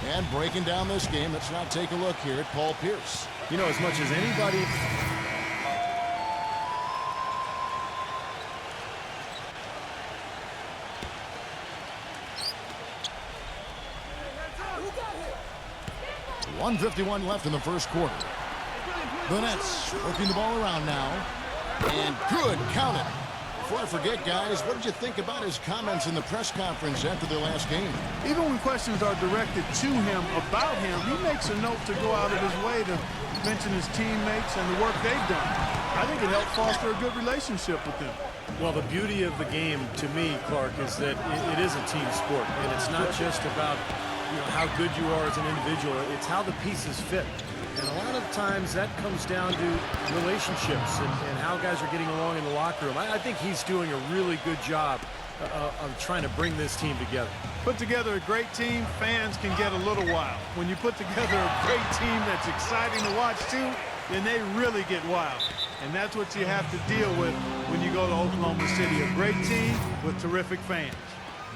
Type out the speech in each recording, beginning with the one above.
And breaking down this game, let's now take a look here at Paul Pierce. You know, as much as anybody... .151 left in the first quarter. The Nets working the ball around now. And good, count it. Before I forget, guys, what did you think about his comments in the press conference after their last game? Even when questions are directed to him about him, he makes a note to go out of his way to mention his teammates and the work they've done. I think it helped foster a good relationship with them. Well, the beauty of the game, to me, Clark, is that it is a team sport. And it's not just about, how good you are as an individual. It's how the pieces fit. And a lot of times that comes down to relationships and how guys are getting along in the locker room. I think he's doing a really good job of trying to bring this team together. Put together a great team, fans can get a little wild. When you put together a great team that's exciting to watch too, then they really get wild. And that's what you have to deal with when you go to Oklahoma City. A great team with terrific fans.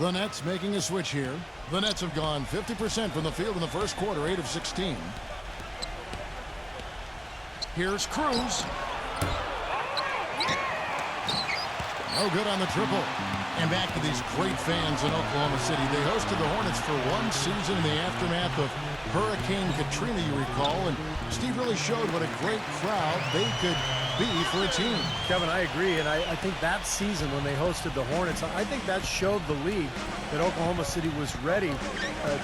The Nets making a switch here. The Nets have gone 50% from the field in the first quarter, 8 of 16. Here's Cruz. No good on the triple. And back to these great fans in Oklahoma City. They hosted the Hornets for one season in the aftermath of Hurricane Katrina, you recall. And Steve really showed what a great crowd they could be for a team. Kevin, I agree. And I think that season when they hosted the Hornets, I think that showed the league that Oklahoma City was ready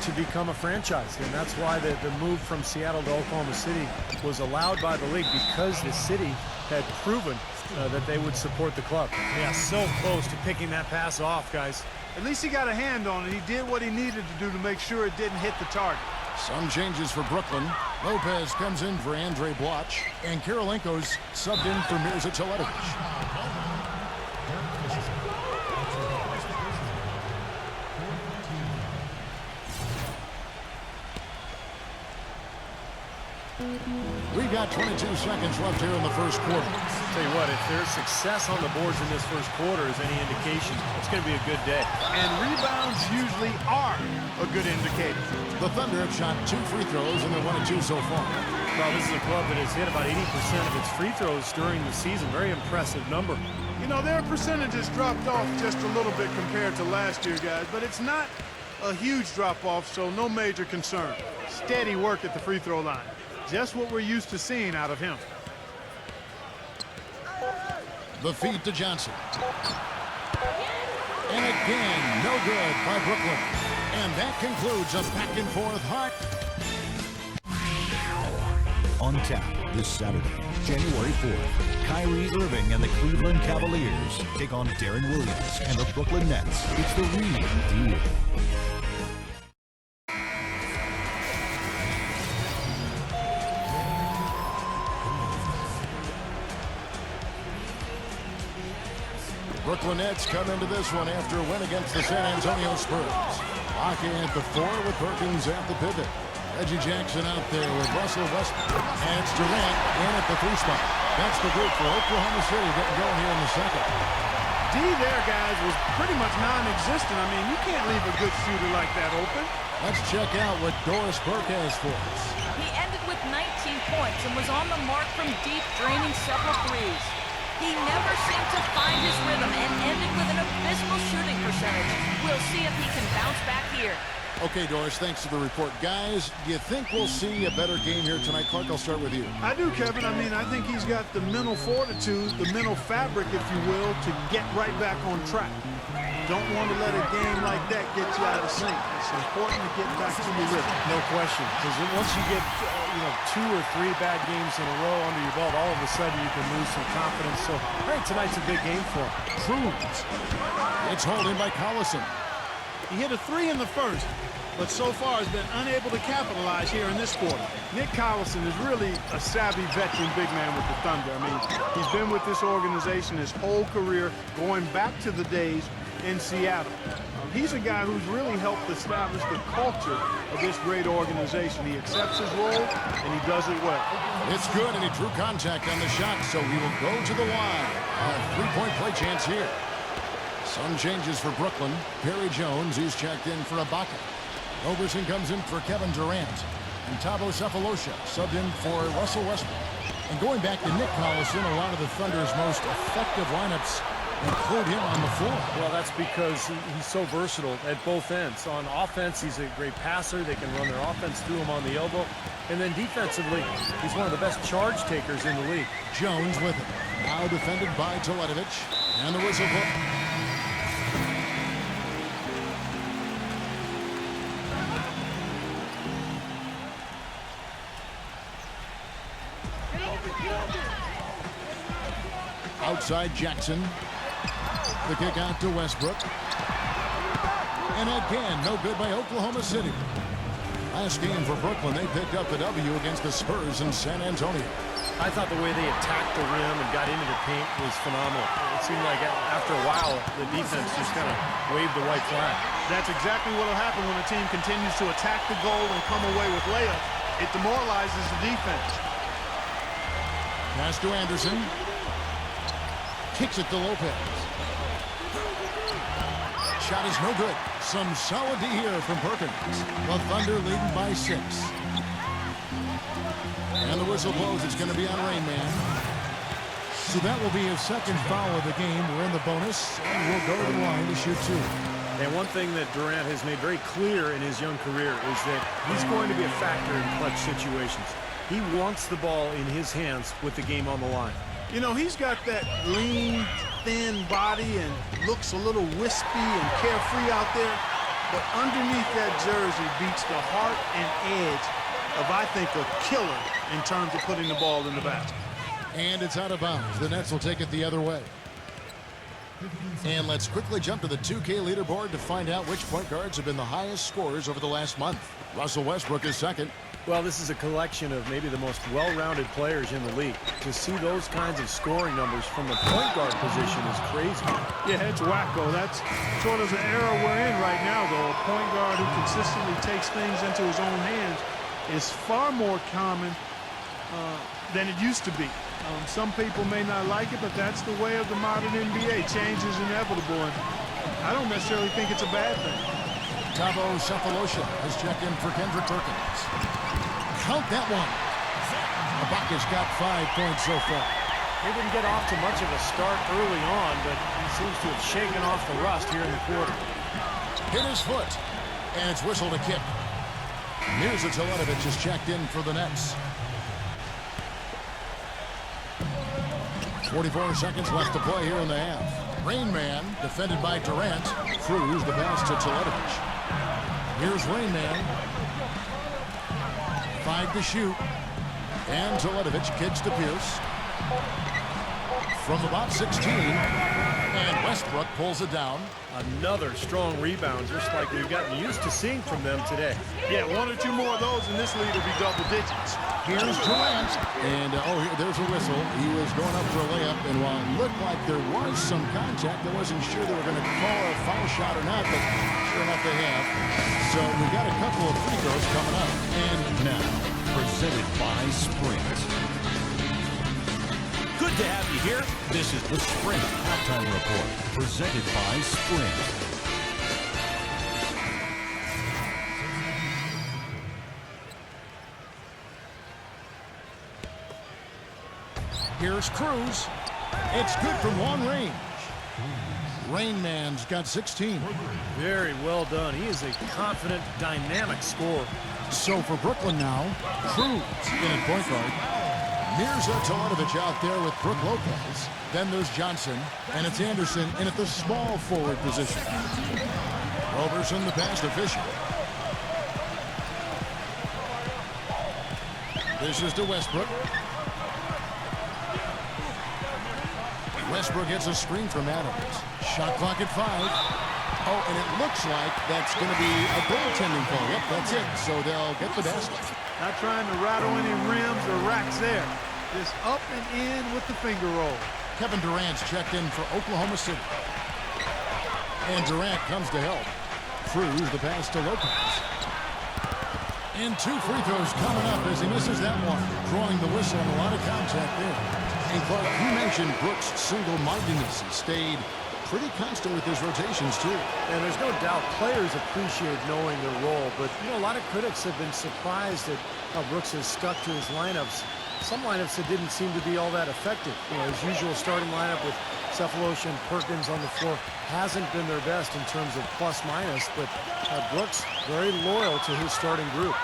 to become a franchise. And that's why the move from Seattle to Oklahoma City was allowed by the league, because the city had proven that they would support the club. Yeah, so close to picking that pass off, guys. At least he got a hand on it. He did what he needed to do to make sure it didn't hit the target. Some changes for Brooklyn. Lopez comes in for Andre Bloch, and Karolinko's subbed in for Mirza Teletovic. We got 22 seconds left here in the first quarter. Tell you what, if there's success on the boards in this first quarter is any indication, it's going to be a good day. And rebounds usually are a good indicator. The Thunder have shot 2 free throws, and they're 1 of 2 so far. Well, this is a club that has hit about 80% of its free throws during the season. Very impressive number. You know, their percentages dropped off just a little bit compared to last year, guys, but it's not a huge drop-off, so no major concern. Steady work at the free throw line. Just what we're used to seeing out of him. The feed to Johnson. And again, no good by Brooklyn. And that concludes a back-and-forth hot. On tap this Saturday, January 4th, Kyrie Irving and the Cleveland Cavaliers take on Darren Williams and the Brooklyn Nets. It's the real deal. Brooklyn Nets come into this one after a win against the San Antonio Spurs. Locking at the 4 with Perkins at the pivot. Reggie Jackson out there with Russell Westbrook. And it's Durant in at the 3 spot. That's the group for Oklahoma City getting going here in the second. D there, guys, was pretty much non-existent. I mean, you can't leave a good shooter like that open. Let's check out what Doris Burke has for us. He ended with 19 points and was on the mark from deep, draining several threes. He never seemed to find his rhythm and ended with an abysmal shooting percentage. We'll see if he can bounce back here. Okay, Doris, thanks for the report. Guys, do you think we'll see a better game here tonight? Clark, I'll start with you. I do, Kevin. I mean, I think he's got the mental fortitude, the mental fabric, if you will, to get right back on track. Don't want to let a game like that get you out of sync. It's important to get back to your rhythm. No question, because once you get 2 or 3 bad games in a row under your belt, all of a sudden you can lose some confidence. So I think tonight's a big game for him. Cruz. It's holding by Collison. He hit a 3 in the first, but so far has been unable to capitalize here in this quarter. Nick Collison is really a savvy veteran big man with the Thunder. I mean, he's been with this organization his whole career, going back to the days in Seattle. He's a guy who's really helped establish the culture of this great organization. He accepts his role, and he does it well. It's good, and he drew contact on the shot, so he will go to the line. A 3-point play chance here. Some changes for Brooklyn. Perry Jones, he's checked in for Ibaka. Roberson comes in for Kevin Durant. And Thabo Cephalosha subbed in for Russell Westbrook. And going back to Nick Collison, a lot of the Thunder's most effective lineups include him on the floor. Well, that's because he's so versatile at both ends. On offense, he's a great passer. They can run their offense through him on the elbow. And then defensively, he's one of the best charge takers in the league. Jones with it. Now defended by Teletovic. And the whistle blows. Outside Jackson. The kick out to Westbrook. And again, no good by Oklahoma City. Last game for Brooklyn, they picked up the W against the Spurs in San Antonio. I thought the way they attacked the rim and got into the paint was phenomenal. It seemed like after a while, the defense just kind of waved the white flag. That's exactly what will happen when a team continues to attack the goal and come away with layups. It demoralizes the defense. Pass to Anderson. Kicks it to Lopez. Shot is no good. Some solid D here from Perkins. The Thunder leading by 6. And the whistle blows. It's going to be on Rain Man. So that will be his second foul of the game. We're in the bonus, and we'll go to the line to shoot 2. And one thing that Durant has made very clear in his young career is that he's going to be a factor in clutch situations. He wants the ball in his hands with the game on the line. You know, he's got that lean, thin body and looks a little wispy and carefree out there. But underneath that jersey beats the heart and edge of, I think, a killer in terms of putting the ball in the basket. And it's out of bounds. The Nets will take it the other way. And let's quickly jump to the 2K leaderboard to find out which point guards have been the highest scorers over the last month. Russell Westbrook is second. Well, this is a collection of maybe the most well-rounded players in the league. To see those kinds of scoring numbers from the point guard position is crazy. Yeah, it's wacko. That's sort of the era we're in right now, though. A point guard who consistently takes things into his own hands is far more common than it used to be. Some people may not like it, but that's the way of the modern NBA. Change is inevitable, and I don't necessarily think it's a bad thing. Thabo Cephalosha has checked in for Kendrick Perkins. Count that one. Ibaka's got 5 points so far. He didn't get off to much of a start early on, but he seems to have shaken off the rust here in the quarter. Hit his foot, and it's whistled a kick. Mirza Teletovic is checked in for the Nets. 44 seconds left to play here in the half. Rain Man, defended by Durant. Cruz the pass to Teletovic. Here's Rain Man. 5 to shoot. And Teletovic kicks to Pierce. From about 16. And Westbrook pulls it down. Another strong rebound, just like we've gotten used to seeing from them today. Yeah, 1 or 2 more of those in this league will be double digits. Here's Durant. And, there's a whistle. He was going up for a layup, and while it looked like there was some contact, I wasn't sure they were going to call a foul shot or not, but sure enough they have. So we've got a couple of free throws coming up. And now, presented by Sprint. Good to have you here. This is the Sprint Halftime Report, presented by Sprint. Here's Cruz. It's good from long range. Rain Man's got 16. Very well done. He is a confident, dynamic scorer. So for Brooklyn now, Cruz in at point guard. Mirza Teletovic out there with Brook Lopez. Then there's Johnson, and it's Anderson in at the small forward position. Roberson the pass to Fisher. This is to Westbrook. Westbrook gets a screen from Adams. Shot clock at 5. Oh, and it looks like that's going to be a goaltending call. Yep, that's it. So they'll get the basket. Not trying to rattle any rims or racks there. Just up and in with the finger roll. Kevin Durant's checked in for Oklahoma City. And Durant comes to help. Cruz the pass to Lopez. And 2 free throws coming up as he misses that one. Drawing the whistle and a lot of contact there. And Clark, you mentioned Brooks' single-mindedness. He stayed pretty constant with his rotations, too. And there's no doubt players appreciate knowing their role, but, a lot of critics have been surprised at how Brooks has stuck to his lineups. Some lineups that didn't seem to be all that effective. His usual starting lineup with Cephalosha and Perkins on the floor hasn't been their best in terms of plus-minus, but Brooks very loyal to his starting group.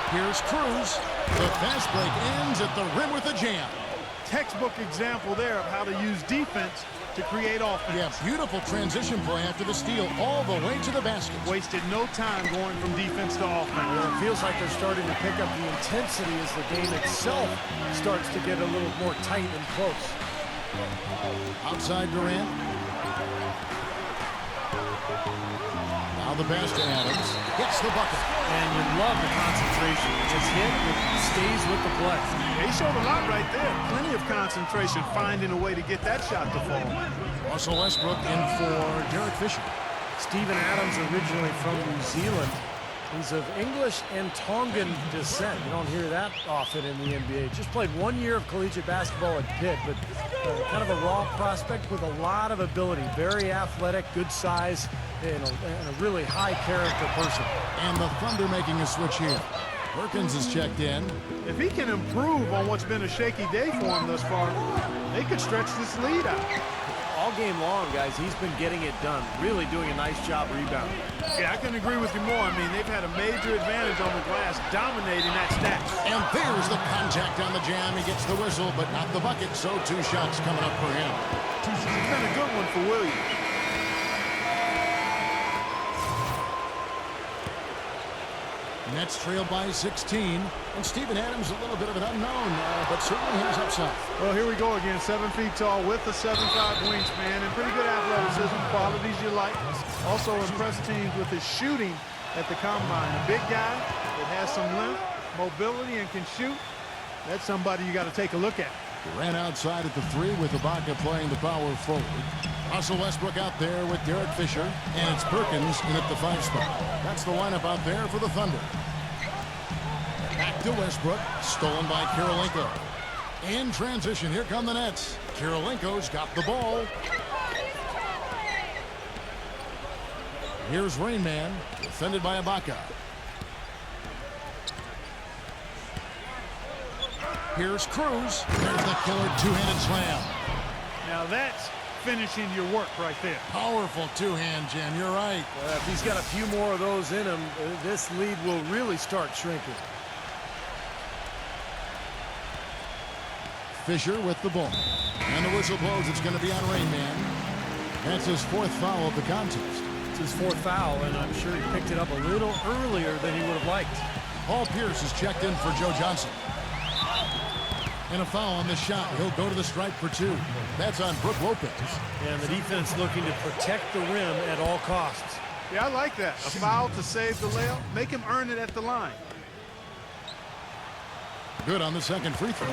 Here's Cruz. The fast break ends at the rim with a jam. Textbook example there of how to use defense to create offense. Yeah, beautiful transition play after the steal all the way to the basket. Wasted no time going from defense to offense. It feels like they're starting to pick up the intensity as the game itself starts to get a little more tight and close. Outside Durant. Now the pass to Adams. Gets the bucket. And you love the concentration. It's hit, it stays with the play. He showed a lot right there. Plenty of concentration, finding a way to get that shot to fall. Russell Westbrook in for Derek Fisher. Steven Adams, originally from New Zealand. He's of English and Tongan descent. You don't hear that often in the NBA. Just played 1 year of collegiate basketball at Pitt, but kind of a raw prospect with a lot of ability. Very athletic, good size, and a really high character person. And the Thunder making a switch here. Perkins is checked in. If he can improve on what's been a shaky day for him thus far, they could stretch this lead out. All game long, guys, he's been getting it done. Really doing a nice job rebounding. Yeah, I couldn't agree with you more. I mean, they've had a major advantage on the glass, dominating that stack. And there's the contact on the jam. He gets the whistle, but not the bucket, so 2 shots coming up for him. It's been a good one for Williams. Nets trail by 16. And Steven Adams a little bit of an unknown, but certainly has upside. Well, here we go again. 7 feet tall with a 7'5" wingspan and pretty good athleticism, qualities you like. Also impressed teams with his shooting at the combine. A big guy that has some length, mobility, and can shoot. That's somebody you got to take a look at. Ran outside at the 3 with Ibaka playing the power forward. Russell Westbrook out there with Derek Fisher, and it's Perkins in at the 5 spot. That's the lineup out there for the Thunder. Back to Westbrook, stolen by Kirilenko. In transition, here come the Nets. Kirilenko's got the ball. Here's Rain Man, defended by Ibaka. Here's Cruz. There's the killer 2-handed slam. Now that's finishing your work right there. Powerful 2-hand jam, you're right. If he's got a few more of those in him, this lead will really start shrinking. Fisher with the ball. And the whistle blows. It's going to be on Rain Man. That's his 4th foul of the contest. It's his 4th foul, and I'm sure he picked it up a little earlier than he would have liked. Paul Pierce is checked in for Joe Johnson. And a foul on the shot. He'll go to the stripe for 2. That's on Brook Lopez. And the defense looking to protect the rim at all costs. Yeah, I like that. A foul to save the layup. Make him earn it at the line. Good on the second free throw.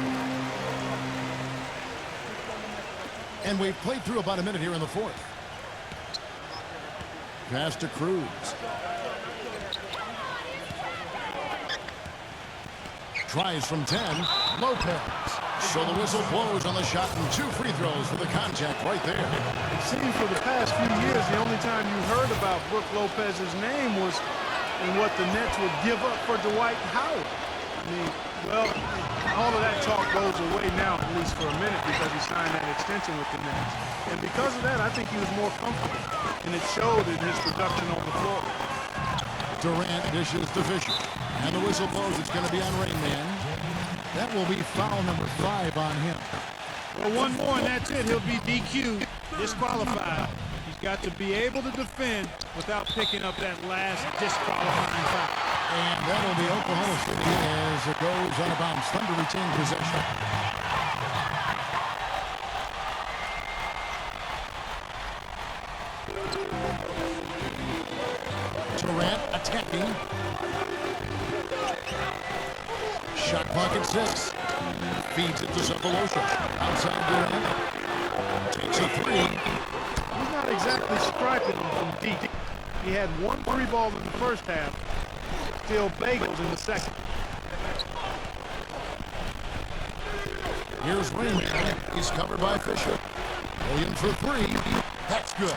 And we've played through about a minute here in the 4th. Pass to Cruz. Tries from 10. Lopez. So the whistle blows on the shot and 2 free throws for the contact right there. It seems for the past few years, the only time you heard about Brook Lopez's name was in what the Nets would give up for Dwight Howard. I mean, well, all of that talk goes away now, at least for a minute, because he signed that extension with the Nets. And because of that, I think he was more comfortable, and it showed in his production on the floor. Durant dishes to Fisher. And the whistle blows. It's going to be on Rain Man. That will be foul number 5 on him. Well, one more, and that's it. He'll be DQ'd, disqualified. He's got to be able to defend without picking up that last disqualifying foul. And that'll be Oklahoma City as it goes out of bounds. Thunder retain possession. Durant attacking. Shot clock at 6. Feeds it to Cephalosha. Outside Durant. Takes a 3. He's not exactly striping from deep. He had 1 free ball in the first half. Still bagels in the second. Here's Rain Man. He's covered by Fisher. Williams for three. That's good.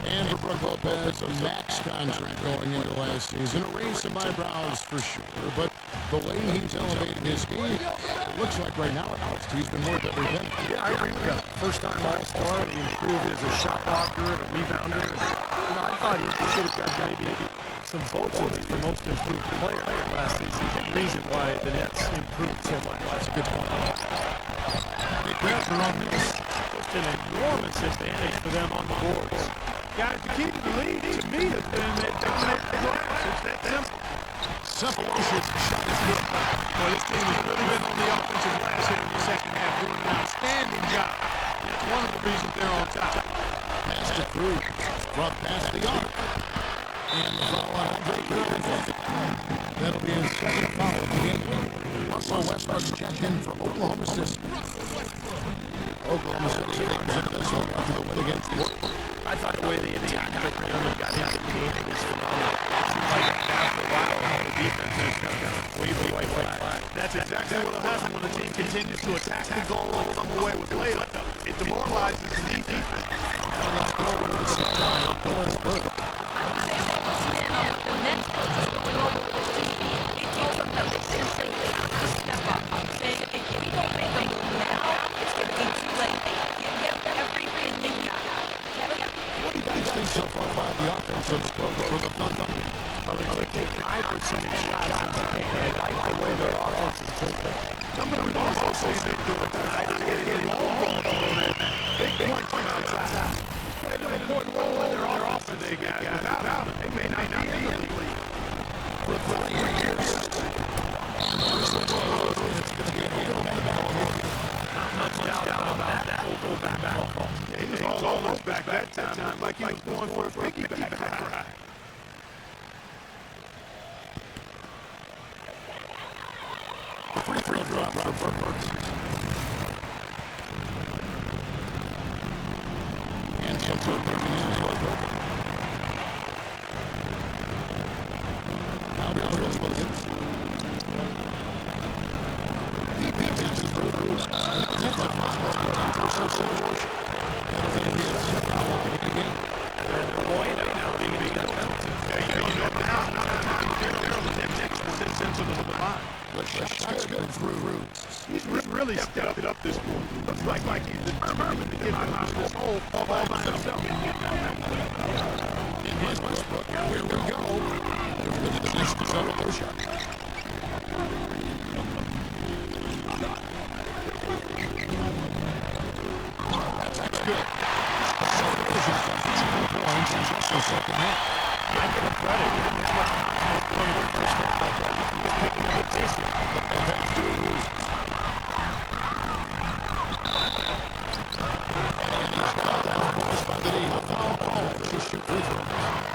And for Brook Lopez, a max contract going into last season. A raise some eyebrows for sure, but the way he's elevated his game, it looks like right now, he's been worth every penny. Yeah, I agree with you. First-time All-Star. He improved as a shot blocker and a rebounder. I thought he should have got maybe some votes for most improved player last season. The reason why the Nets improved so much. That's a good point. Just an enormous advantage for them on the boards. Guys, the key to the lead to me has been that they make the glass. It's that simple. Simple shot is good. Well, this team has really been on the offensive glass here in the second half, doing an outstanding job. That's one of the reasons they're on top. Pass to Cruz. Front past the arc. And the foul on Andre. That'll be his second foul of the game. Russell Westbrook's checked in for Oklahoma City. Oklahoma City comes into this one after the win against Portland. I thought the way the attack got into the game was phenomenal. It seems like after a while, the defense is kind of way flat. That's exactly what happens when the team continues to attack the goal and come away with layup. It demoralizes the defense. So far by the offensive score for the Thunder. They take 5% shots in the game. I like the way their offense is taken. Somebody would also say they do it tonight. They're getting all going on that big point from outside. They have an important role in their offense. They got without them. They may not be in the league. For 3 years. It's going to be a little bit of We'll go back. He was almost back that time, like he was going for a piggyback ride. Free drop for Burks. And some good now Williams. He beats his brothers. He's really stepped it up this morning. Looks like he's determined to get out of this hole all by himself. In his Westbrook, here we go. The next several shot. That's good. Points in just the second half. I give him credit. It's what one of the first steps. He was picking up the pace here.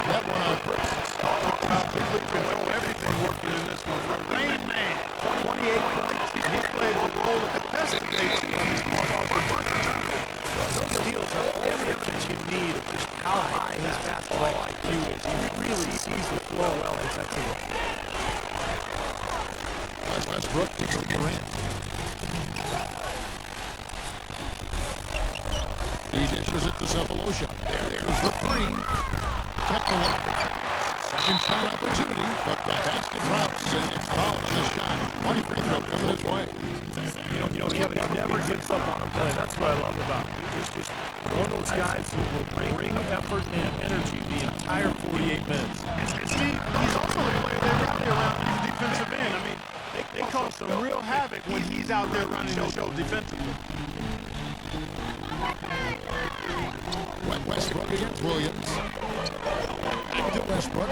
That one on purpose. Everything working in this one. Rain Man, 28 points. He played the role of the best of these Those deals are everything you need of just how high his basketball IQ is. He really sees the flow well defensively. Westbrook to Durant. He dishes it to Cephalosha. There's the three. Kept the one. Second shot opportunity, but the basket drops and it's fouled on the shot. One free throw coming his way. You know, Kevin never gives up on him. That's what I love about him. Just one of those guys who will bring effort and energy the entire 48 minutes. And Steve, he's also a player they rally around his defensive end. I mean, they cause some real havoc when he's out there running the show defensively. Westbrook against Williams. Into Westbrook.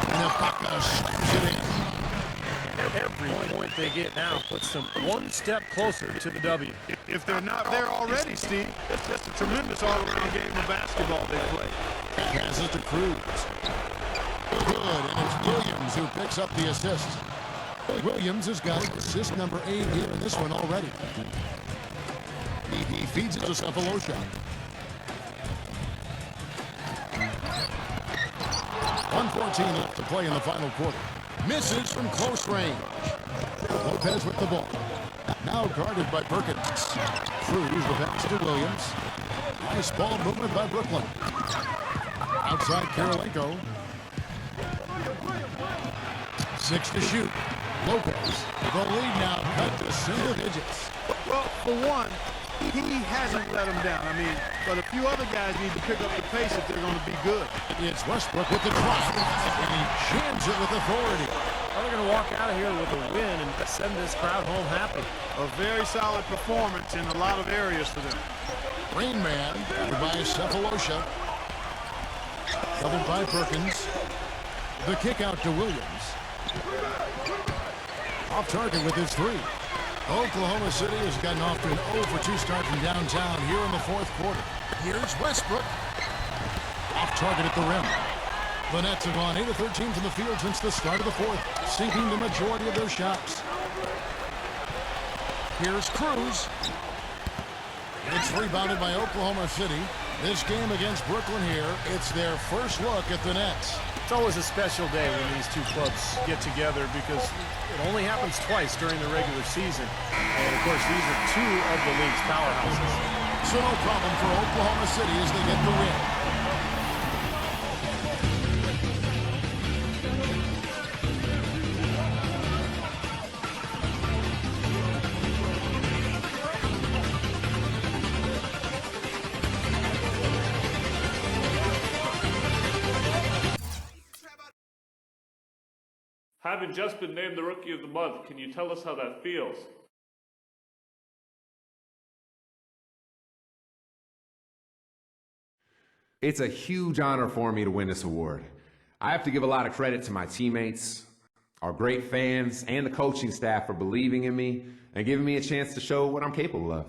And Ibaka slams it in. Every point they get now puts them one step closer to the W. If they're not there already, Steve, that's just a tremendous all-around game of basketball they play. Passes to Cruz. Good, and it's Williams who picks up the assist. Williams has got assist number 8 here in this one already. He feeds it to Cephalosha. 1:14 left to play in the final quarter. Misses from close range. Lopez with the ball. Now guarded by Perkins. Cruz the pass to Williams. Nice ball movement by Brooklyn. Outside Karolinko. 6 to shoot. Lopez. The lead now cut to single digits. Well, for one, he hasn't let him down. I mean, but a few other guys need to pick up the pace if they're going to be good. It's Westbrook with the drive, and he jams it with authority. Well, they're going to walk out of here with a win and send this crowd home happy. A very solid performance in a lot of areas for them. Rain Man, covered by Cephalosha. Covered by Perkins. The kick out to Williams. Off target with his three. Oklahoma City has gotten off to an 0 for 2 start from downtown here in the fourth quarter. Here's Westbrook. Off target at the rim. The Nets have gone 8 of 13 from the field since the start of the fourth, sinking the majority of their shots. Here's Cruz. It's rebounded by Oklahoma City. This game against Brooklyn here, it's their first look at the Nets. It's always a special day when these two clubs get together because it only happens twice during the regular season. And, of course, these are two of the league's powerhouses. So no problem for Oklahoma City as they get the win. Having just been named the Rookie of the Month, can you tell us how that feels? It's a huge honor for me to win this award. I have to give a lot of credit to my teammates, our great fans, and the coaching staff for believing in me and giving me a chance to show what I'm capable of.